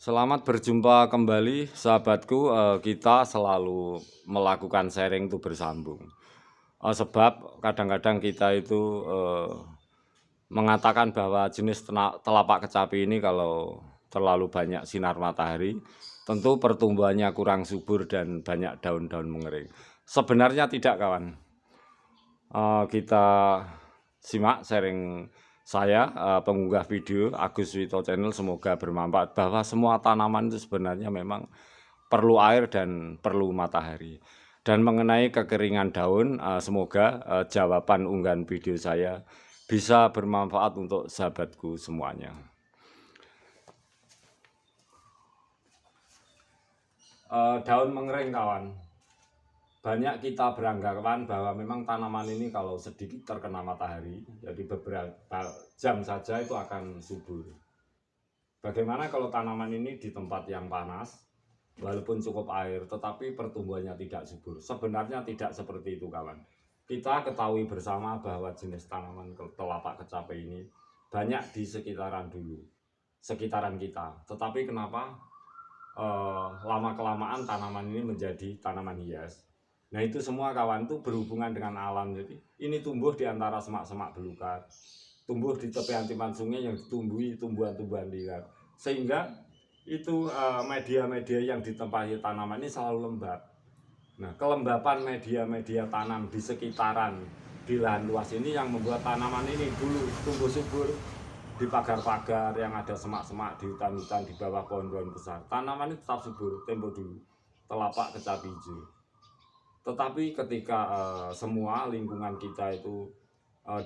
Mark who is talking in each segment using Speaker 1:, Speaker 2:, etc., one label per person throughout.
Speaker 1: Selamat berjumpa kembali sahabatku. Kita selalu melakukan sharing itu bersambung. Sebab kadang-kadang kita itu mengatakan bahwa jenis telapak kecapi ini kalau terlalu banyak sinar matahari, tentu pertumbuhannya kurang subur dan banyak daun-daun mengering. Sebenarnya tidak, kawan. Kita simak sharing saya, pengunggah video Agus Wito Channel. Semoga bermanfaat bahwa semua tanaman itu sebenarnya memang perlu air dan perlu matahari. Dan mengenai kekeringan daun, semoga jawaban unggahan video saya bisa bermanfaat untuk sahabatku semuanya. Daun mengering, kawan. Banyak kita beranggapan bahwa memang tanaman ini kalau sedikit terkena matahari, jadi beberapa jam saja itu akan subur. Bagaimana kalau tanaman ini di tempat yang panas, walaupun cukup air, tetapi pertumbuhannya tidak subur? Sebenarnya tidak seperti itu, kawan. Kita ketahui bersama bahwa jenis tanaman telapak kecapi ini banyak di sekitaran kita. Tetapi kenapa lama-kelamaan tanaman ini menjadi tanaman hias? Nah, itu semua, kawan, itu berhubungan dengan alam. Jadi ini tumbuh di antara semak-semak belukar, tumbuh di tepi antiman sungai yang ditumbuhi tumbuhan-tumbuhan liar, sehingga itu media-media yang ditempati tanaman ini selalu lembab. Nah, kelembapan media-media tanam di sekitaran di lahan luas ini yang membuat tanaman ini dulu tumbuh subur di pagar-pagar yang ada semak-semak, di hutan-hutan, di bawah pohon-pohon besar. Tanaman ini tetap subur tempo dulu, telapak kecapi hijau. Tetapi ketika semua lingkungan kita itu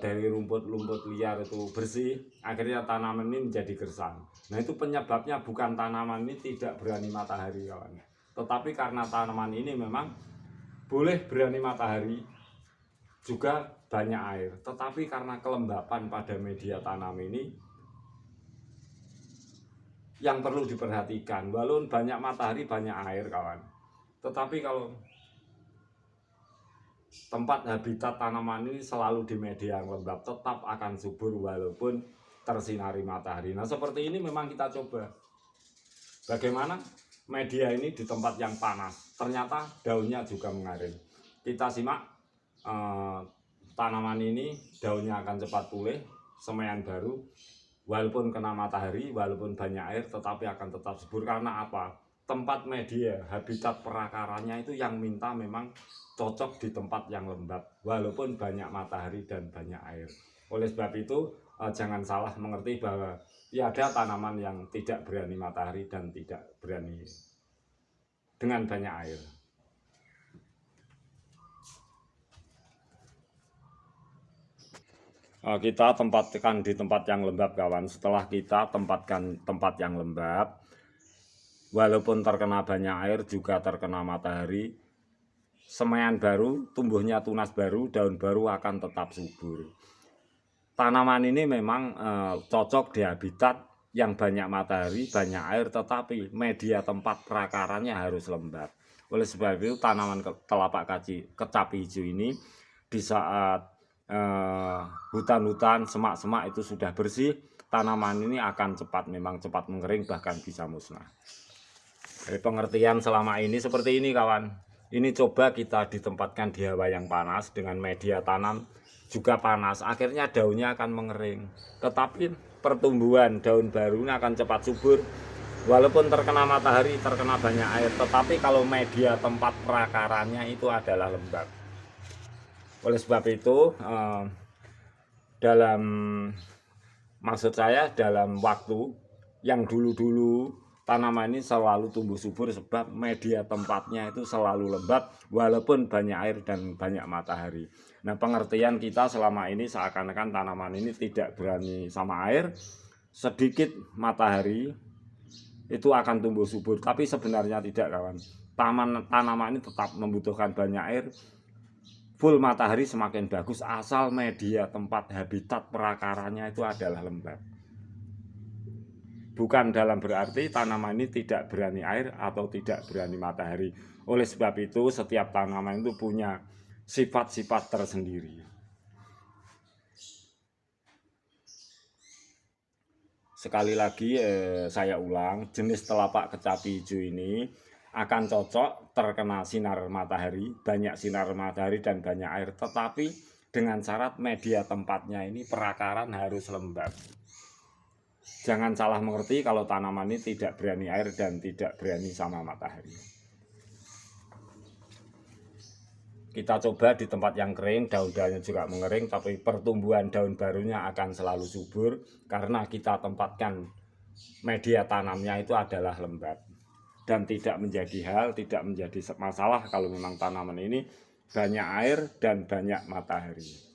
Speaker 1: dari rumput-rumput liar itu bersih, akhirnya tanaman ini menjadi gersang. Nah, itu penyebabnya bukan tanaman ini tidak berani matahari, kawan, tetapi karena tanaman ini memang boleh berani matahari, juga banyak air, tetapi karena kelembapan pada media tanam ini yang perlu diperhatikan. Walaupun banyak matahari, banyak air, kawan, tetapi kalau tempat habitat tanaman ini selalu di media yang lembab, tetap akan subur walaupun tersinari matahari. Nah, seperti ini memang kita coba. Bagaimana media ini di tempat yang panas, ternyata daunnya juga mengering. Kita simak, tanaman ini daunnya akan cepat pulih, semaian baru, walaupun kena matahari, walaupun banyak air, tetapi akan tetap subur. Karena apa? Tempat media, habitat perakaranya itu yang minta memang cocok di tempat yang lembab, walaupun banyak matahari dan banyak air. Oleh sebab itu, jangan salah mengerti bahwa tiada tanaman yang tidak berani matahari dan tidak berani dengan banyak air. Kita tempatkan di tempat yang lembab, kawan. Setelah kita tempatkan tempat yang lembab, walaupun terkena banyak air, juga terkena matahari, semaian baru, tumbuhnya tunas baru, daun baru akan tetap subur. Tanaman ini memang cocok di habitat yang banyak matahari, banyak air, tetapi media tempat perakarannya harus lembab. Oleh sebab itu, tanaman telapak kecapi hijau ini di saat hutan-hutan, semak-semak itu sudah bersih, tanaman ini akan memang cepat mengering, bahkan bisa musnah. Dari pengertian selama ini seperti ini, kawan. Ini coba kita ditempatkan di hawa yang panas dengan media tanam juga panas, akhirnya daunnya akan mengering. Tetapi pertumbuhan daun baru ini akan cepat subur, walaupun terkena matahari, terkena banyak air. Tetapi kalau media tempat perakarannya itu adalah lembab. Oleh sebab itu, maksud saya dalam waktu yang dulu-dulu, tanaman ini selalu tumbuh subur sebab media tempatnya itu selalu lembab walaupun banyak air dan banyak matahari. Nah, pengertian kita selama ini seakan-akan tanaman ini tidak berani sama air, sedikit matahari itu akan tumbuh subur, tapi sebenarnya tidak, kawan. Tanaman ini tetap membutuhkan banyak air, full matahari semakin bagus, asal media tempat habitat perakarannya itu adalah lembab. Bukan dalam berarti tanaman ini tidak berani air atau tidak berani matahari. Oleh sebab itu, setiap tanaman itu punya sifat-sifat tersendiri. sekali lagi saya ulang, jenis telapak kecapi hijau ini akan cocok terkena sinar matahari, banyak sinar matahari dan banyak air, tetapi dengan syarat media tempatnya ini perakaran harus lembab. Jangan salah mengerti kalau tanaman ini tidak berani air dan tidak berani sama matahari. Kita coba di tempat yang kering, daun-daunnya juga mengering, tapi pertumbuhan daun barunya akan selalu subur karena kita tempatkan media tanamnya itu adalah lembab. Dan tidak menjadi hal, tidak menjadi masalah kalau memang tanaman ini banyak air dan banyak matahari.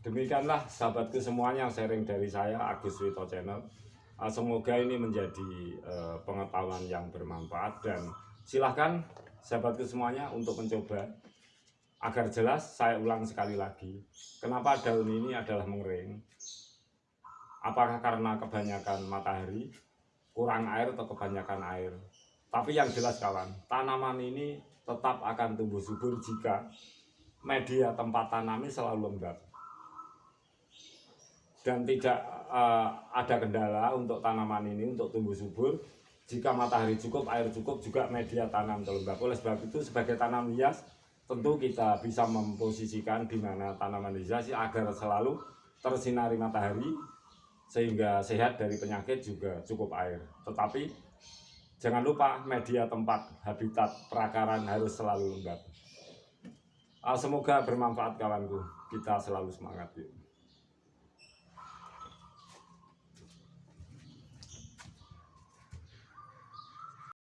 Speaker 1: Demikianlah sahabatku semuanya sharing dari saya Agus Wito Channel. Semoga ini menjadi pengetahuan yang bermanfaat dan silahkan sahabatku semuanya untuk mencoba. Agar jelas saya ulang sekali lagi, kenapa daun ini adalah mengering? Apakah karena kebanyakan matahari, kurang air atau kebanyakan air? Tapi yang jelas kawan, tanaman ini tetap akan tumbuh subur jika media tempat tanamnya selalu lembab. Dan tidak ada kendala untuk tanaman ini untuk tumbuh subur jika matahari cukup, air cukup, juga media tanam lembab. Oleh sebab itu sebagai tanaman hias tentu kita bisa memposisikan di mana tanaman hias agar selalu tersinari matahari sehingga sehat dari penyakit, juga cukup air. Tetapi jangan lupa media tempat habitat perakaran harus selalu lembab. Semoga bermanfaat kawanku, kita selalu semangat yuk.